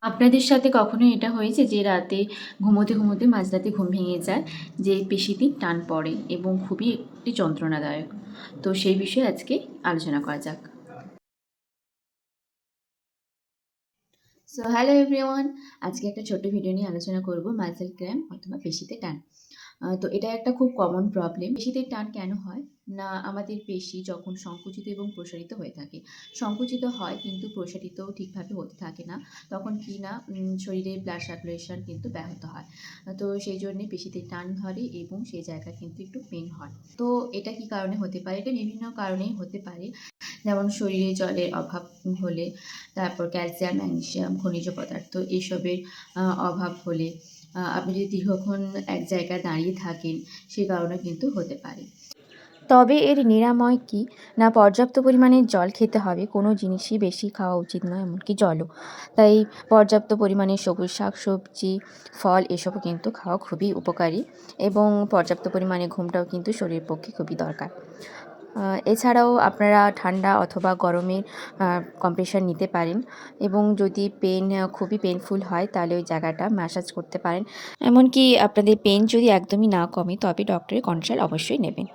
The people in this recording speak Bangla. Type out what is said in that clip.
আপনাদের সাথে কখনো এটা হয়েছে যে রাতে ঘুমোতে মাঝরাতে ঘুম ভেঙে যায়, যে পেশিতে টান পড়ে এবং খুবই একটি যন্ত্রণাদায়ক? তো সেই বিষয়ে আজকে আলোচনা করা যাক। সো হ্যালো এভরিওয়ান, আজকে একটা ছোট্ট ভিডিও নিয়ে আলোচনা করব মাসেল ক্র্যাম্প অথবা পেশিতে টান। তো এটা একটা খুব কমন প্রবলেম। পেশিতে টান কেন হয়? না, আমাদের পেশি যখন সংকুচিত এবং প্রসারিত হয়ে থাকে। সংকুচিত হয় কিন্তু প্রসারিত ঠিকভাবে হতে থাকে না। তখন কি না শরীরে ব্লাড সার্কুলেশন কিন্তু ব্যাহত হয়। তো সেই জন্যে পেশিতে টান ধরে এবং সেই জায়গায় কিন্তু একটু পেন হয়। তো এটা কি কারণে হতে পারে? এটা বিভিন্ন কারণেই হতে পারে। যেমন শরীরে জলের অভাব হলে, তারপর ক্যালসিয়াম, ম্যাগনেসিয়াম, খনিজ পদার্থ এসবের অভাব হলে, আপনি যদি দীর্ঘক্ষণ এক জায়গায় দাঁড়িয়ে থাকেন, সে কারণে কিন্তু হতে পারে। তবে এর নিরাময় কি? না, পর্যাপ্ত পরিমাণে জল খেতে হবে। কোনো জিনিসই বেশি খাওয়া উচিত নয়, এমনকি জলও। তাই পর্যাপ্ত পরিমাণে সবুজ শাকসবজি, ফল এসবও কিন্তু খাওয়া খুবই উপকারী এবং পর্যাপ্ত পরিমাণে ঘুমটাও কিন্তু শরীরের পক্ষে খুবই দরকার। এছাড়াও আপনারা ঠান্ডা অথবা গরমের কম্প্রেশার নিতে পারেন এবং যদি খুবই পেইনফুল হয় তাহলে ওই জায়গাটা ম্যাসাজ করতে পারেন। এমনকি আপনাদের পেইন যদি একদমই না কমে তবে ডক্টরের কনসাল্ট অবশ্যই নেবেন।